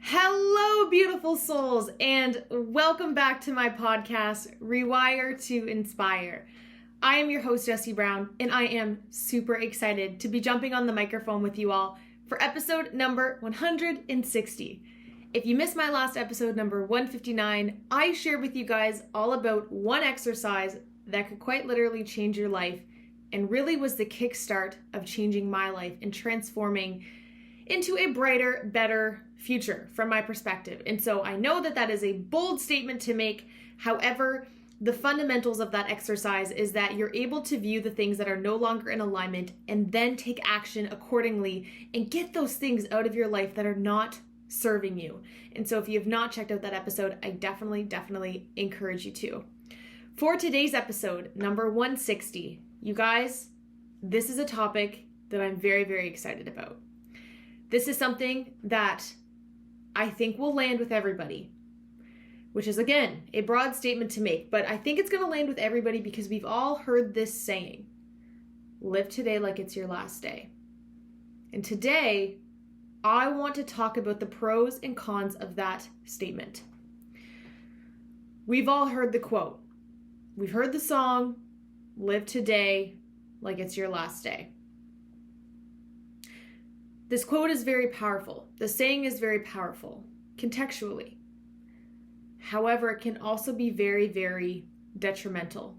Hello, beautiful souls, and welcome back to my podcast, Rewire to Inspire. I am your host, Jessie Brown, and I am super excited to be jumping on the microphone with you all for episode number 160. If you missed my last episode, number 159, I shared with you guys all about one exercise that could quite literally change your life and really was the kickstart of changing my life and transforming into a brighter, better future from my perspective. And so I know that that is a bold statement to make. However, the fundamentals of that exercise is that you're able to view the things that are no longer in alignment and then take action accordingly and get those things out of your life that are not serving you. And so if you have not checked out that episode, I definitely encourage you to. For today's episode, number 160, you guys, this is a topic that I'm very excited about. This is something that I think will land with everybody, which is, again, a broad statement to make, but I think it's going to land with everybody because we've all heard this saying, live today like it's your last day. And today, I want to talk about the pros and cons of that statement. We've all heard the quote. We've heard the song, live today like it's your last day. This quote is very powerful. The saying is very powerful, contextually. However, it can also be very detrimental.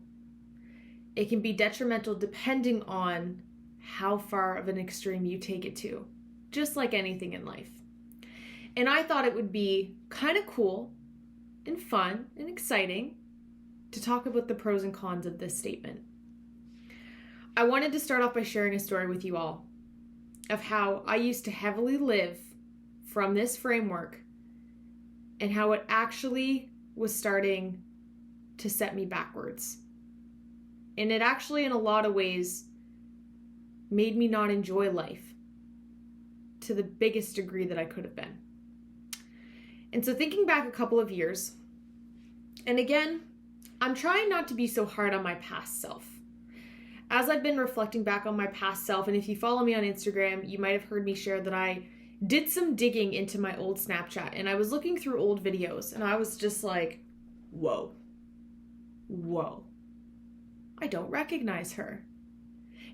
It can be detrimental depending on how far of an extreme you take it to, just like anything in life. And I thought it would be kind of cool and fun and exciting to talk about the pros and cons of this statement. I wanted to start off by sharing a story with you all of how I used to heavily live from this framework and how it actually was starting to set me backwards. And it actually, in a lot of ways, made me not enjoy life to the biggest degree that I could have been. And so thinking back a couple of years, and again, I'm trying not to be so hard on my past self. As I've been reflecting back on my past self, and if you follow me on Instagram, you might have heard me share that I did some digging into my old Snapchat, and I was looking through old videos, and I was just like, whoa, I don't recognize her.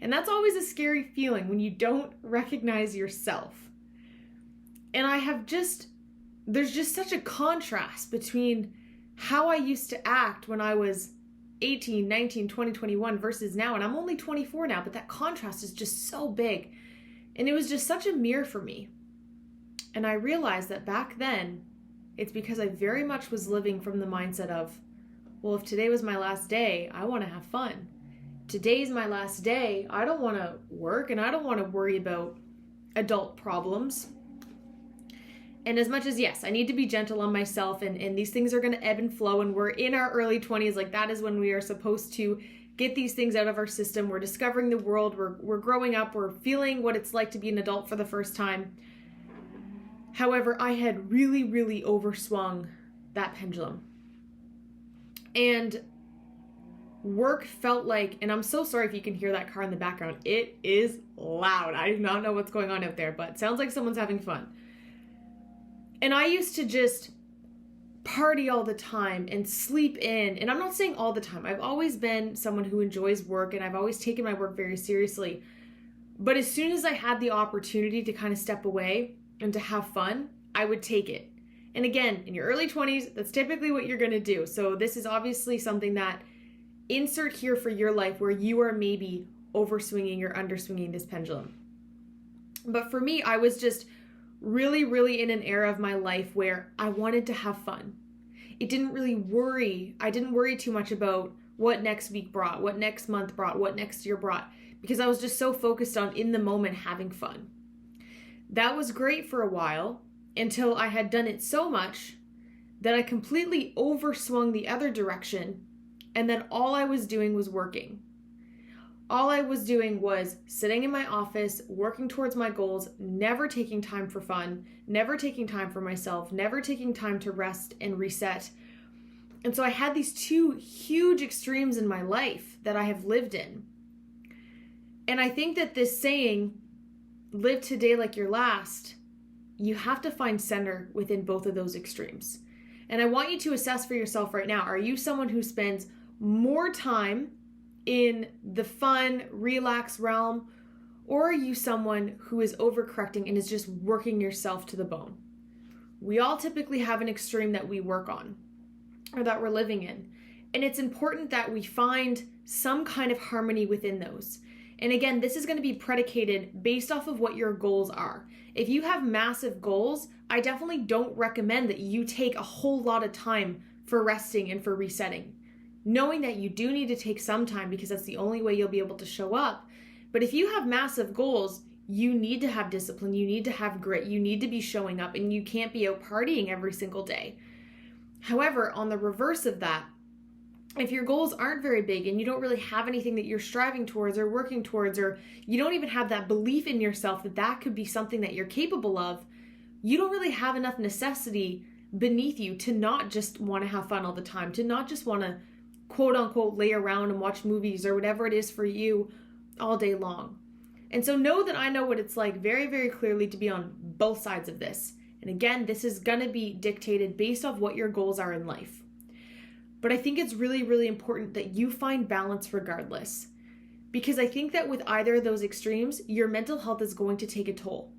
And that's always a scary feeling when you don't recognize yourself. And there's just such a contrast between how I used to act when I was 18, 19, 20, 21 versus now. And I'm only 24 now, but that contrast is just so big. And it was just such a mirror for me. And I realized that back then, it's because I very much was living from the mindset of, well, if today was my last day, I want to have fun. Today's my last day. I don't want to work and I don't want to worry about adult problems. And as much as, yes, I need to be gentle on myself and these things are going to ebb and flow, and we're in our early 20s, like that is when we are supposed to get these things out of our system. We're discovering the world, we're growing up, we're feeling what it's like to be an adult for the first time. However, I had really overswung that pendulum. And work felt like, and I'm so sorry if you can hear that car in the background, it is loud. I do not know what's going on out there, but it sounds like someone's having fun. And I used to just party all the time and sleep in. And I'm not saying all the time. I've always been someone who enjoys work and I've always taken my work very seriously. But as soon as I had the opportunity to kind of step away and to have fun, I would take it. And again, in your early 20s, that's typically what you're going to do. So this is obviously something that insert here for your life where you are maybe overswinging or underswinging this pendulum. But for me, I was just really in an era of my life where I wanted to have fun. I didn't worry too much about what next week brought, what next month brought, what next year brought, because I was just so focused on in the moment having fun. That was great for a while until I had done it so much that I completely overswung the other direction, and then all I was doing was working. All I was doing was sitting in my office, working towards my goals, never taking time for fun, never taking time for myself, never taking time to rest and reset. And so I had these two huge extremes in my life that I have lived in. And I think that this saying, live today like your last, you have to find center within both of those extremes. And I want you to assess for yourself right now, are you someone who spends more time in the fun, relax realm, or are you someone who is overcorrecting and is just working yourself to the bone? We all typically have an extreme that we work on or that we're living in. And it's important that we find some kind of harmony within those. And again, this is going to be predicated based off of what your goals are. If you have massive goals, I definitely don't recommend that you take a whole lot of time for resting and for resetting. Knowing that you do need to take some time because that's the only way you'll be able to show up. But if you have massive goals, you need to have discipline, you need to have grit, you need to be showing up, and you can't be out partying every single day. However, on the reverse of that, if your goals aren't very big and you don't really have anything that you're striving towards or working towards, or you don't even have that belief in yourself that that could be something that you're capable of, you don't really have enough necessity beneath you to not just want to have fun all the time, to not just want to quote unquote lay around and watch movies or whatever it is for you all day long. And so know that I know what it's like very, very clearly to be on both sides of this. And again, this is going to be dictated based off what your goals are in life. But I think it's really, really important that you find balance regardless. Because I think that with either of those extremes, your mental health is going to take a toll.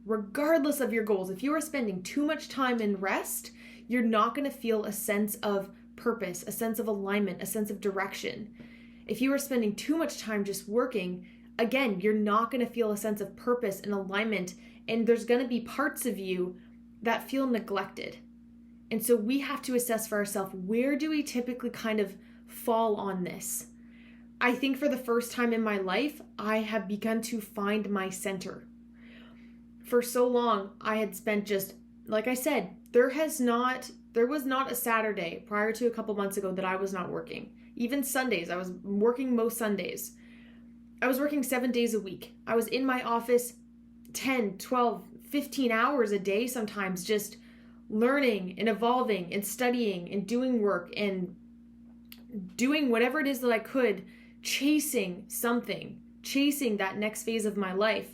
Regardless of your goals, if you are spending too much time in rest, you're not going to feel a sense of purpose, a sense of alignment, a sense of direction. If you are spending too much time just working, again, you're not going to feel a sense of purpose and alignment, and there's going to be parts of you that feel neglected. And so we have to assess for ourselves, where do we typically kind of fall on this? I think for the first time in my life, I have begun to find my center. For so long, I had spent just, like I said, there was not a Saturday prior to a couple months ago that I was not working. Even Sundays, I was working most Sundays. I was working 7 days a week. I was in my office 10, 12, 15 hours a day sometimes, just learning and evolving and studying and doing work and doing whatever it is that I could, chasing something, chasing that next phase of my life.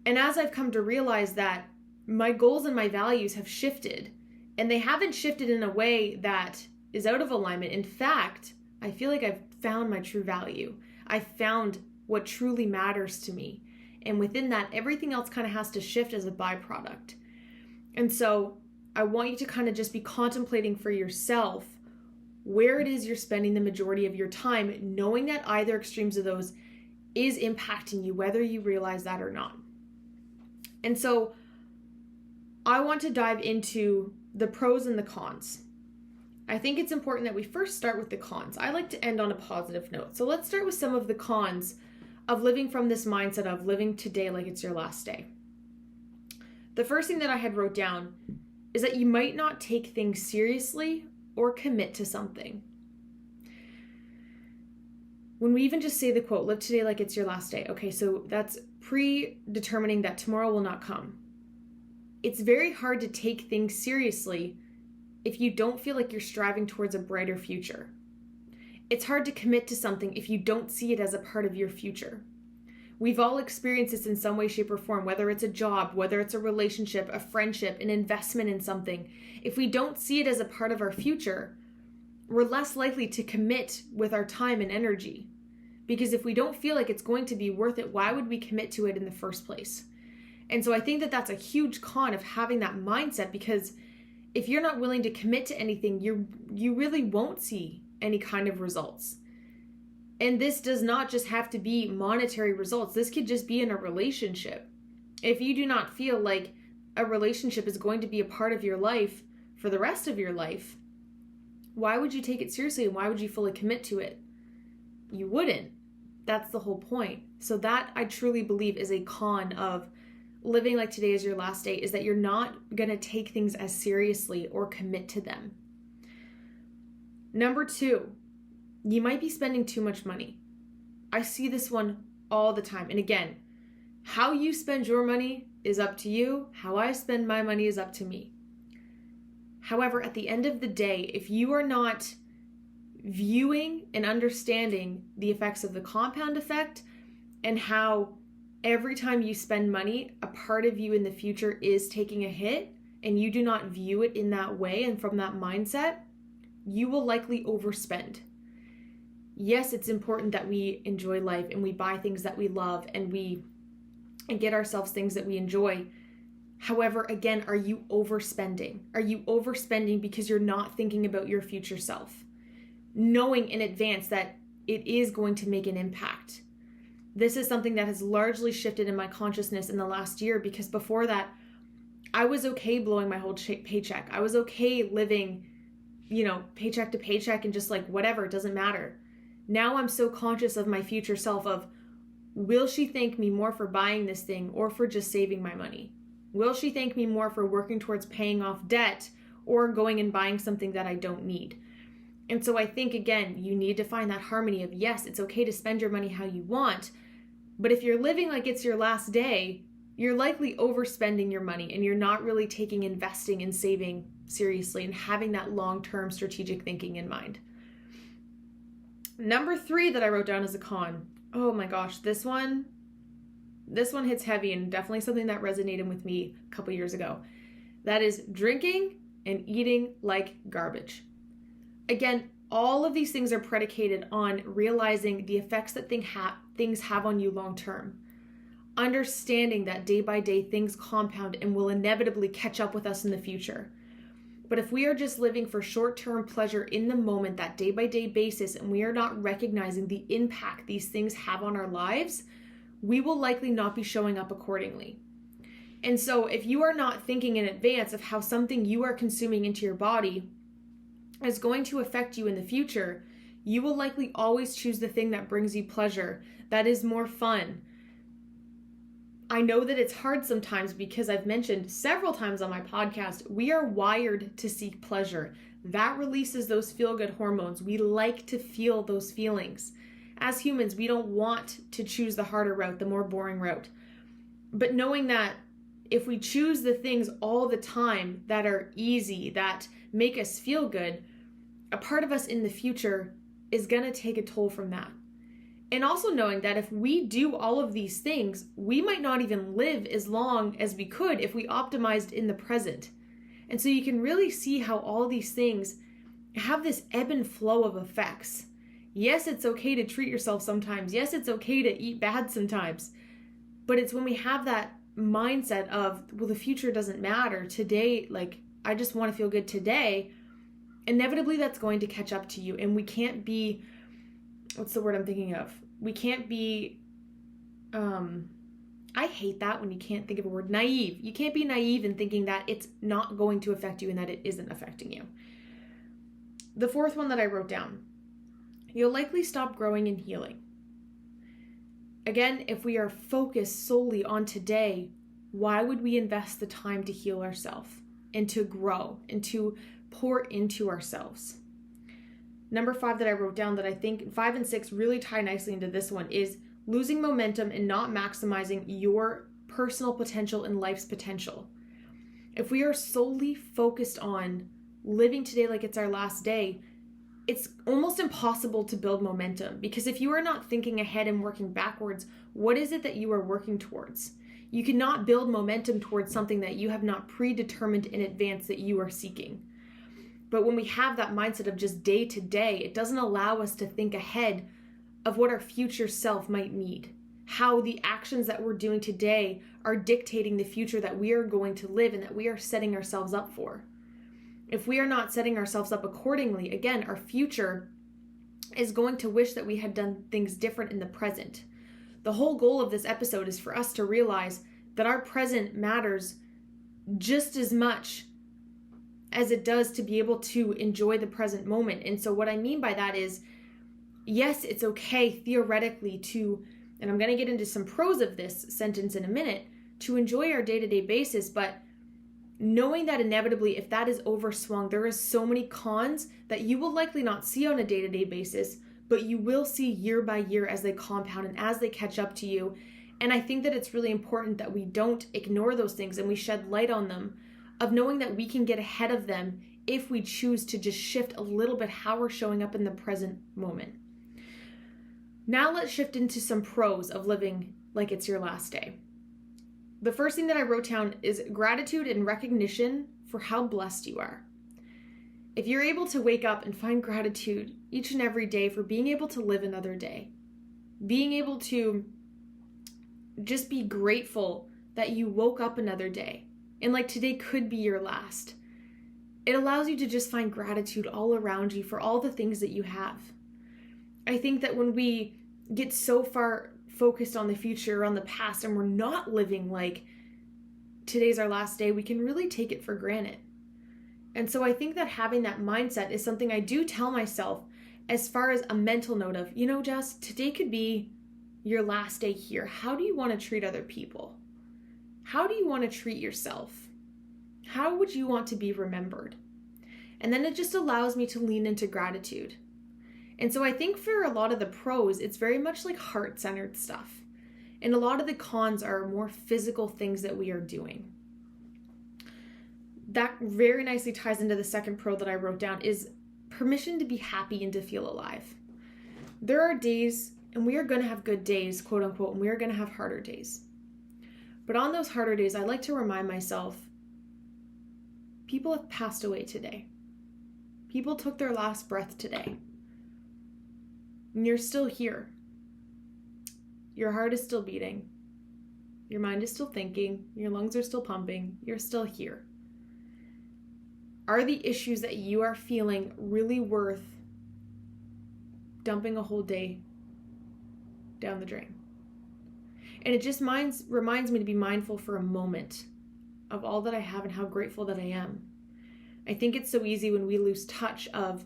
And as I've come to realize that my goals and my values have shifted, and they haven't shifted in a way that is out of alignment. In fact, I feel like I've found my true value. I found what truly matters to me. And within that, everything else kind of has to shift as a byproduct. And so I want you to kind of just be contemplating for yourself where it is you're spending the majority of your time, knowing that either extremes of those is impacting you, whether you realize that or not. And so I want to dive into the pros and the cons. I think it's important that we first start with the cons. I like to end on a positive note. So let's start with some of the cons of living from this mindset of living today like it's your last day. The first thing that I had wrote down is that you might not take things seriously or commit to something. When we even just say the quote, live today like it's your last day. Okay, so that's predetermining that tomorrow will not come. It's very hard to take things seriously if you don't feel like you're striving towards a brighter future. It's hard to commit to something if you don't see it as a part of your future. We've all experienced this in some way, shape, or form, whether it's a job, whether it's a relationship, a friendship, an investment in something. If we don't see it as a part of our future, we're less likely to commit with our time and energy. Because if we don't feel like it's going to be worth it, why would we commit to it in the first place? And so I think that that's a huge con of having that mindset, because if you're not willing to commit to anything, you really won't see any kind of results. And this does not just have to be monetary results. This could just be in a relationship. If you do not feel like a relationship is going to be a part of your life for the rest of your life, why would you take it seriously and why would you fully commit to it? You wouldn't. That's the whole point. So that, I truly believe, is a con of living like today is your last day, is that you're not going to take things as seriously or commit to them. Number 2, you might be spending too much money. I see this one all the time. And again, how you spend your money is up to you. How I spend my money is up to me. However, at the end of the day, if you are not viewing and understanding the effects of the compound effect and how every time you spend money, a part of you in the future is taking a hit, and you do not view it in that way and from that mindset, you will likely overspend. Yes, it's important that we enjoy life and we buy things that we love and get ourselves things that we enjoy. However, again, are you overspending? Are you overspending because you're not thinking about your future self, knowing in advance that it is going to make an impact? This is something that has largely shifted in my consciousness in the last year, because before that, I was okay blowing my whole paycheck. I was okay living, paycheck to paycheck and just like, whatever, it doesn't matter. Now I'm so conscious of my future self of, will she thank me more for buying this thing or for just saving my money? Will she thank me more for working towards paying off debt or going and buying something that I don't need? And so I think, again, you need to find that harmony of, yes, it's okay to spend your money how you want, but if you're living like it's your last day, you're likely overspending your money and you're not really taking investing and saving seriously and having that long-term strategic thinking in mind. Number 3 that I wrote down as a con. Oh my gosh, this one hits heavy and definitely something that resonated with me a couple years ago. That is drinking and eating like garbage. Again, all of these things are predicated on realizing the effects that things have on you long term. Understanding that day by day things compound and will inevitably catch up with us in the future. But if we are just living for short-term pleasure in the moment, that day-by-day basis, and we are not recognizing the impact these things have on our lives, we will likely not be showing up accordingly. And so if you are not thinking in advance of how something you are consuming into your body is going to affect you in the future, you will likely always choose the thing that brings you pleasure, that is more fun. I know that it's hard sometimes because I've mentioned several times on my podcast, we are wired to seek pleasure. That releases those feel-good hormones. We like to feel those feelings. As humans, we don't want to choose the harder route, the more boring route. But knowing that if we choose the things all the time that are easy, that make us feel good, a part of us in the future is going to take a toll from that. And also knowing that if we do all of these things, we might not even live as long as we could if we optimized in the present. And so you can really see how all these things have this ebb and flow of effects. Yes, it's okay to treat yourself sometimes. Yes, it's okay to eat bad sometimes. But it's when we have that mindset of, well, the future doesn't matter. Today, like, I just want to feel good today. Inevitably, that's going to catch up to you. And we can't be, what's the word I'm thinking of? We can't be, I hate that when you can't think of a word, naive. You can't be naive in thinking that it's not going to affect you and that it isn't affecting you. The 4th one that I wrote down, you'll likely stop growing and healing. Again, if we are focused solely on today, why would we invest the time to heal ourselves and to grow and to pour into ourselves? Number 5 that I wrote down that I think 5 and 6 really tie nicely into this one is losing momentum and not maximizing your personal potential and life's potential. If we are solely focused on living today like it's our last day, it's almost impossible to build momentum, because if you are not thinking ahead and working backwards, what is it that you are working towards? You cannot build momentum towards something that you have not predetermined in advance that you are seeking. But when we have that mindset of just day to day, it doesn't allow us to think ahead of what our future self might need, how the actions that we're doing today are dictating the future that we are going to live and that we are setting ourselves up for. If we are not setting ourselves up accordingly, again, our future is going to wish that we had done things different in the present. The whole goal of this episode is for us to realize that our present matters just as much as it does to be able to enjoy the present moment. And so what I mean by that is, yes, it's okay theoretically to, and I'm going to get into some pros of this sentence in a minute, to enjoy our day-to-day basis, but knowing that inevitably if that is overswung, there is so many cons that you will likely not see on a day-to-day basis, but you will see year by year as they compound and as they catch up to you. And I think that it's really important that we don't ignore those things and we shed light on them, of knowing that we can get ahead of them if we choose to just shift a little bit how we're showing up in the present moment. Now let's shift into some pros of living like it's your last day. The first thing that I wrote down is gratitude and recognition for how blessed you are. If you're able to wake up and find gratitude each and every day for being able to live another day, being able to just be grateful that you woke up another day, and like today could be your last, it allows you to just find gratitude all around you for all the things that you have. I think that when we get so far focused on the future or on the past and we're not living like today's our last day, we can really take it for granted. And so I think that having that mindset is something I do tell myself as far as a mental note of, Jess, today could be your last day here. How do you want to treat other people? How do you want to treat yourself? How would you want to be remembered? And then it just allows me to lean into gratitude. And so I think for a lot of the pros, it's very much like heart-centered stuff. And a lot of the cons are more physical things that we are doing. That very nicely ties into the second pro that I wrote down is permission to be happy and to feel alive. There are days, and we are going to have good days, quote unquote, and we are going to have harder days. But on those harder days, I like to remind myself, people have passed away today. People took their last breath today. And you're still here. Your heart is still beating. Your mind is still thinking. Your lungs are still pumping. You're still here. Are the issues that you are feeling really worth dumping a whole day down the drain? And it just reminds me to be mindful for a moment of all that I have and how grateful that I am. I think it's so easy when we lose touch of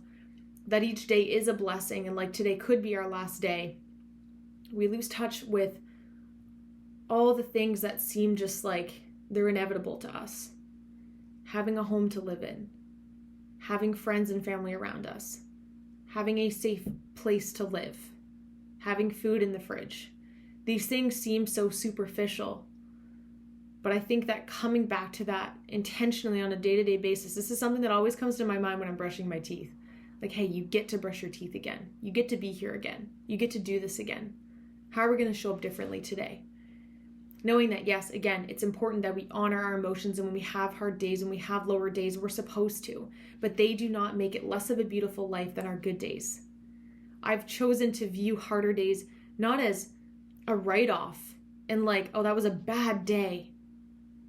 that each day is a blessing and like today could be our last day. We lose touch with all the things that seem just like they're inevitable to us. Having a home to live in, having friends and family around us, having a safe place to live, having food in the fridge. These things seem so superficial, but I think that coming back to that intentionally on a day-to-day basis, this is something that always comes to my mind when I'm brushing my teeth. Like, hey, you get to brush your teeth again. You get to be here again. You get to do this again. How are we going to show up differently today? Knowing that, yes, again, it's important that we honor our emotions, and when we have hard days and we have lower days, we're supposed to, but they do not make it less of a beautiful life than our good days. I've chosen to view harder days not as a write-off and like, oh, that was a bad day.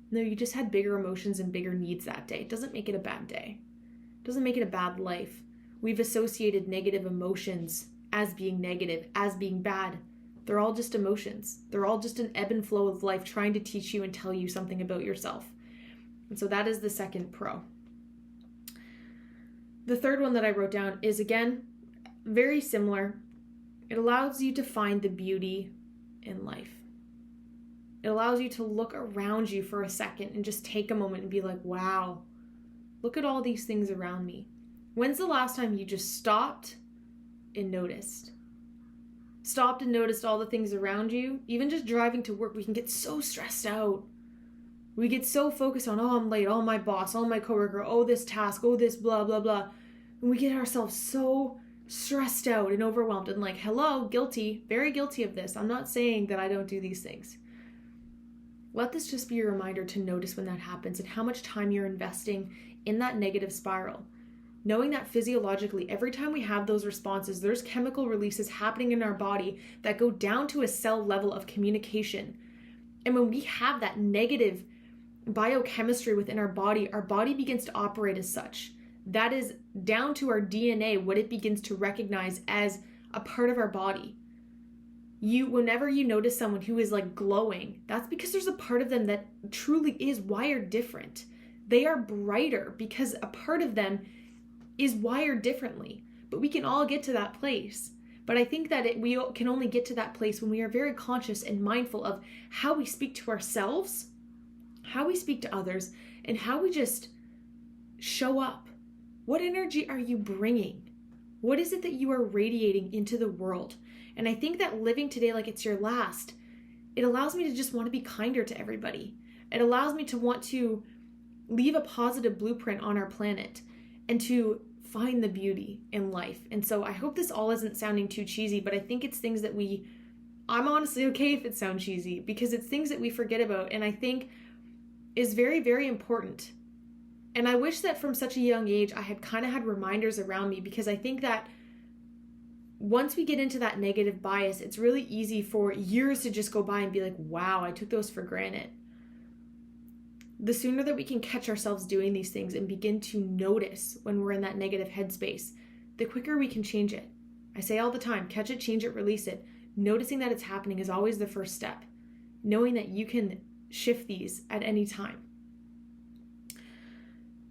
No, you just had bigger emotions and bigger needs that day. It doesn't make it a bad day. It doesn't make it a bad life. We've associated negative emotions as being negative, as being bad. They're all just emotions. They're all just an ebb and flow of life trying to teach you and tell you something about yourself. And so that is the second pro. The third one that I wrote down is, again, very similar. It allows you to find the beauty in life. It allows you to look around you for a second and just take a moment and be like, wow, look at all these things around me. When's the last time you just stopped and noticed? Stopped and noticed all the things around you. Even just driving to work, we can get so stressed out. We get so focused on, oh, I'm late, oh, my boss, oh, my coworker, oh, this task, oh, this blah, blah, blah. And we get ourselves so stressed out and overwhelmed and like, hello, guilty, very guilty of this. I'm not saying that I don't do these things. Let this just be a reminder to notice when that happens and how much time you're investing in that negative spiral. Knowing that physiologically, every time we have those responses, there's chemical releases happening in our body that go down to a cell level of communication. And when we have that negative biochemistry within our body begins to operate as such. That is down to our DNA, what it begins to recognize as a part of our body. Whenever you notice someone who is like glowing, that's because there's a part of them that truly is wired different. They are brighter because a part of them is wired differently, but we can all get to that place. But I think that we can only get to that place when we are very conscious and mindful of how we speak to ourselves, how we speak to others, and how we just show up. What energy are you bringing? What is it that you are radiating into the world? And I think that living today like it's your last, it allows me to just want to be kinder to everybody. It allows me to want to leave a positive blueprint on our planet and to find the beauty in life. And so I hope this all isn't sounding too cheesy, but I think it's things that we I'm honestly okay if it sounds cheesy, because it's things that we forget about and I think is very, very important. And I wish that from such a young age I had kind of had reminders around me, because I think that once we get into that negative bias, it's really easy for years to just go by and be like, wow, I took those for granted. The sooner that we can catch ourselves doing these things and begin to notice when we're in that negative headspace, the quicker we can change it. I say all the time, catch it, change it, release it. Noticing that it's happening is always the first step. Knowing that you can shift these at any time.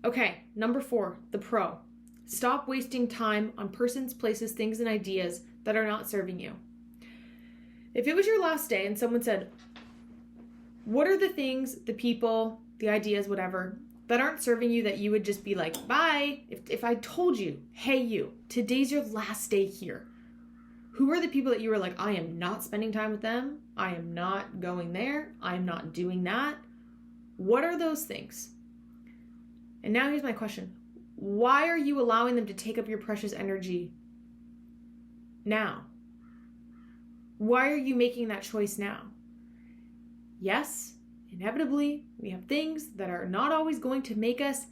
Okay, number 4, the pro. Stop wasting time on persons, places, things, and ideas that are not serving you. If it was your last day and someone said, what are the things, the people, the ideas, whatever, that aren't serving you that you would just be like, bye? If I told you, hey you, today's your last day here. Who are the people that you were like, I am not spending time with them. I am not going there. I am not doing that. What are those things? And now here's my question. Why are you allowing them to take up your precious energy now? Why are you making that choice now? Yes, inevitably, we have things that are not always going to make us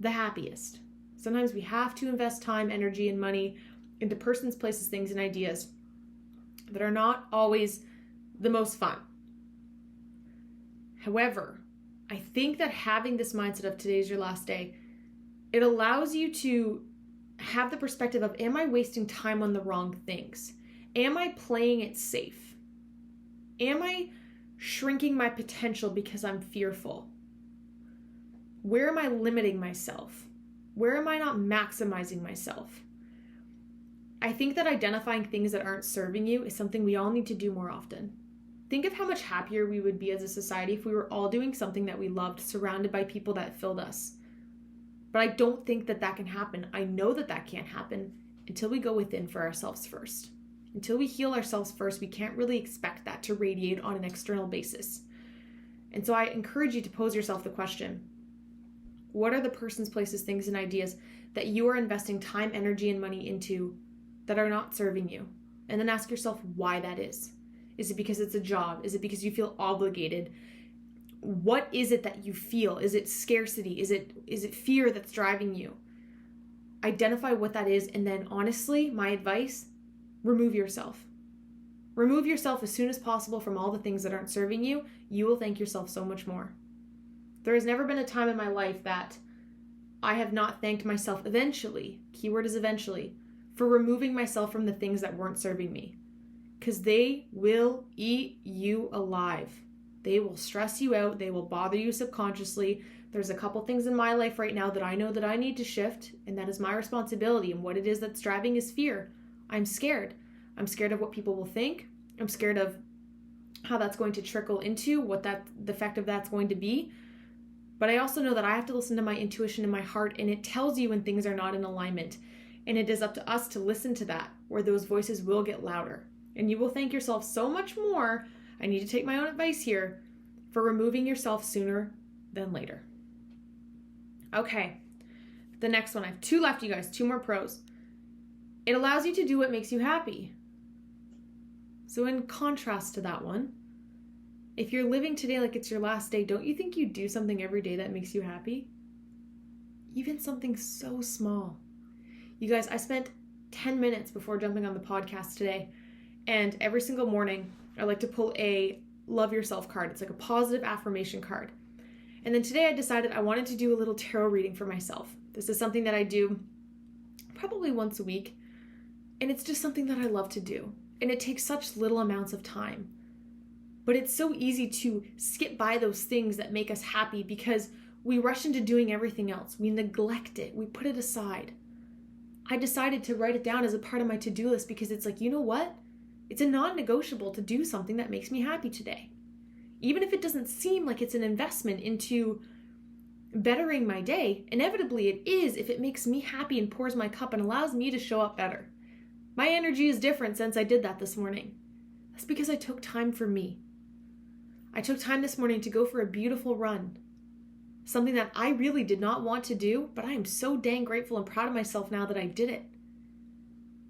the happiest. Sometimes we have to invest time, energy, and money into persons, places, things, and ideas that are not always the most fun. However, I think that having this mindset of today's your last day, it allows you to have the perspective of, am I wasting time on the wrong things? Am I playing it safe? Am I shrinking my potential because I'm fearful? Where am I limiting myself? Where am I not maximizing myself? I think that identifying things that aren't serving you is something we all need to do more often. Think of how much happier we would be as a society if we were all doing something that we loved, surrounded by people that filled us. But I don't think that that can happen. I know that that can't happen until we go within for ourselves first. Until we heal ourselves first, we can't really expect that to radiate on an external basis. And so I encourage you to pose yourself the question, what are the persons, places, things, and ideas that you are investing time, energy, and money into that are not serving you? And then ask yourself why that is. Is it because it's a job? Is it because you feel obligated? What is it that you feel? Is it scarcity? Is it fear that's driving you? Identify what that is, and then honestly, my advice, remove yourself. Remove yourself as soon as possible from all the things that aren't serving you. You will thank yourself so much more. There has never been a time in my life that I have not thanked myself eventually, keyword is eventually, for removing myself from the things that weren't serving me. Because they will eat you alive. They will stress you out. They will bother you subconsciously. There's a couple things in my life right now that I know that I need to shift, and that is my responsibility. And what it is that's driving is fear. I'm scared. I'm scared of what people will think. I'm scared of how that's going to trickle into, what the effect of that's going to be. But I also know that I have to listen to my intuition and my heart, and it tells you when things are not in alignment. And it is up to us to listen to that, where those voices will get louder. And you will thank yourself so much more, I need to take my own advice here, for removing yourself sooner than later. Okay, the next one. I have 2 left, you guys. 2 more pros. It allows you to do what makes you happy. So in contrast to that one, if you're living today like it's your last day, don't you think you do something every day that makes you happy? Even something so small. You guys, I spent 10 minutes before jumping on the podcast today, and every single morning I like to pull a love yourself card. It's like a positive affirmation card. And then today I decided I wanted to do a little tarot reading for myself. This is something that I do probably once a week, and it's just something that I love to do. And it takes such little amounts of time. But it's so easy to skip by those things that make us happy because we rush into doing everything else. We neglect it. We put it aside. I decided to write it down as a part of my to-do list because it's like, you know what? It's a non-negotiable to do something that makes me happy today. Even if it doesn't seem like it's an investment into bettering my day, inevitably it is if it makes me happy and pours my cup and allows me to show up better. My energy is different since I did that this morning. That's because I took time for me. I took time this morning to go for a beautiful run. Something that I really did not want to do, but I am so dang grateful and proud of myself now that I did it.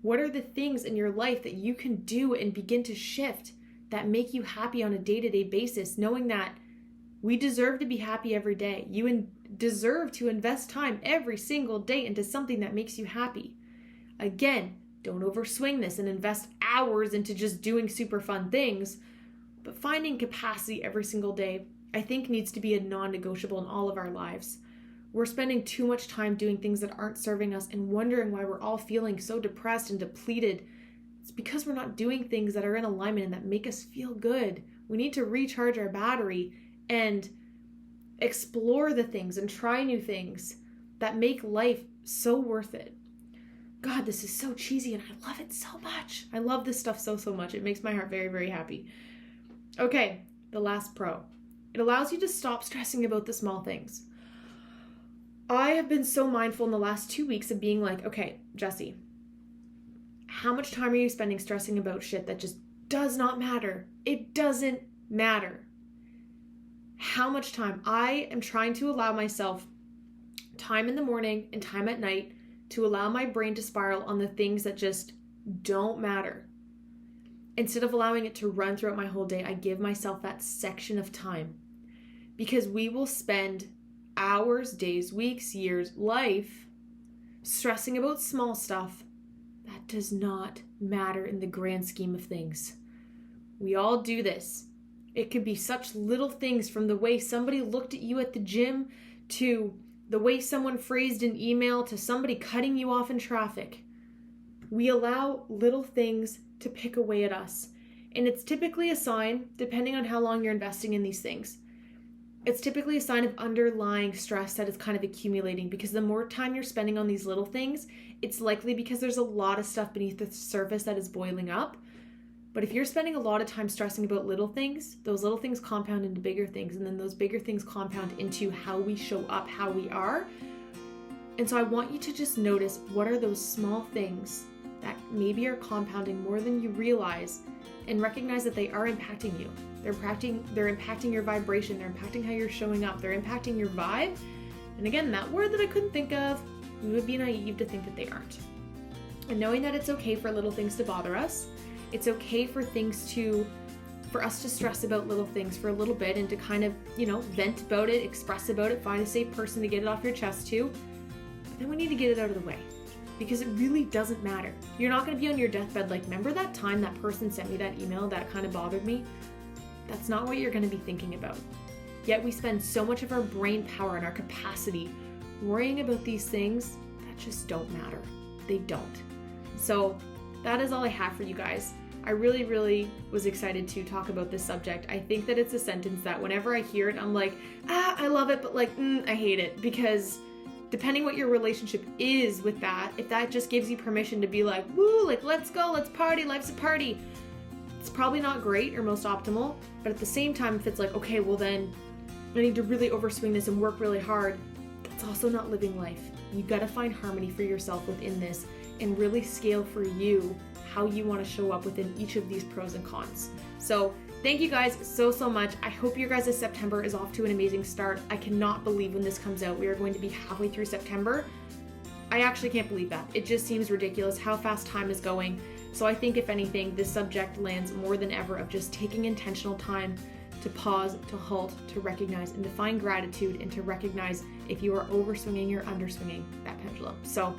What are the things in your life that you can do and begin to shift that make you happy on a day-to-day basis, knowing that we deserve to be happy every day. You deserve to invest time every single day into something that makes you happy. Again, don't overswing this and invest hours into just doing super fun things, but finding capacity every single day, I think, needs to be a non-negotiable in all of our lives. We're spending too much time doing things that aren't serving us and wondering why we're all feeling so depressed and depleted. It's because we're not doing things that are in alignment and that make us feel good. We need to recharge our battery and explore the things and try new things that make life so worth it. God, this is so cheesy and I love it so much. I love this stuff so much. It makes my heart very, very happy. Okay, the last pro. It allows you to stop stressing about the small things. I have been so mindful in the last 2 weeks of being like, okay, Jessie, how much time are you spending stressing about shit that just does not matter? It doesn't matter. How much time? I am trying to allow myself time in the morning and time at night to allow my brain to spiral on the things that just don't matter. Instead of allowing it to run throughout my whole day, I give myself that section of time. Because we will spend hours, days, weeks, years, life stressing about small stuff that does not matter in the grand scheme of things. We all do this. It could be such little things, from the way somebody looked at you at the gym to the way someone phrased an email to somebody cutting you off in traffic. We allow little things to pick away at us. And it's typically a sign, depending on how long you're investing in these things, it's typically a sign of underlying stress that is kind of accumulating, because the more time you're spending on these little things, it's likely because there's a lot of stuff beneath the surface that is boiling up. But if you're spending a lot of time stressing about little things, those little things compound into bigger things, and then those bigger things compound into how we show up, how we are. And so I want you to just notice, what are those small things that maybe are compounding more than you realize, and recognize that they are impacting you. They're impacting your vibration. They're impacting how you're showing up. They're impacting your vibe. And again, that word that I couldn't think of, we would be naive to think that they aren't. And knowing that it's okay for little things to bother us. It's okay for us to stress about little things for a little bit and to kind of, vent about it, express about it, find a safe person to get it off your chest to. But then we need to get it out of the way, because it really doesn't matter. You're not going to be on your deathbed like, remember that time that person sent me that email that kind of bothered me? That's not what you're going to be thinking about. Yet we spend so much of our brain power and our capacity worrying about these things that just don't matter. They don't. So that is all I have for you guys. I really, really was excited to talk about this subject. I think that it's a sentence that whenever I hear it, I'm like, I love it, but I hate it, because depending what your relationship is with that, if that just gives you permission to be like, woo, let's go, let's party, life's a party, it's probably not great or most optimal. But at the same time, if it's like, okay, well then I need to really overswing this and work really hard, that's also not living life. You gotta find harmony for yourself within this and really scale for you how you want to show up within each of these pros and cons. So thank you guys so much. I hope your guys' September is off to an amazing start. I cannot believe when this comes out, we are going to be halfway through September. I actually can't believe that. It just seems ridiculous how fast time is going. So I think, if anything, this subject lands more than ever of just taking intentional time to pause, to halt, to recognize, and to find gratitude, and to recognize if you are overswinging or underswinging that pendulum. So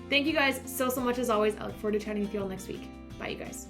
thank you guys so much as always. I look forward to chatting with you all next week. Bye, you guys.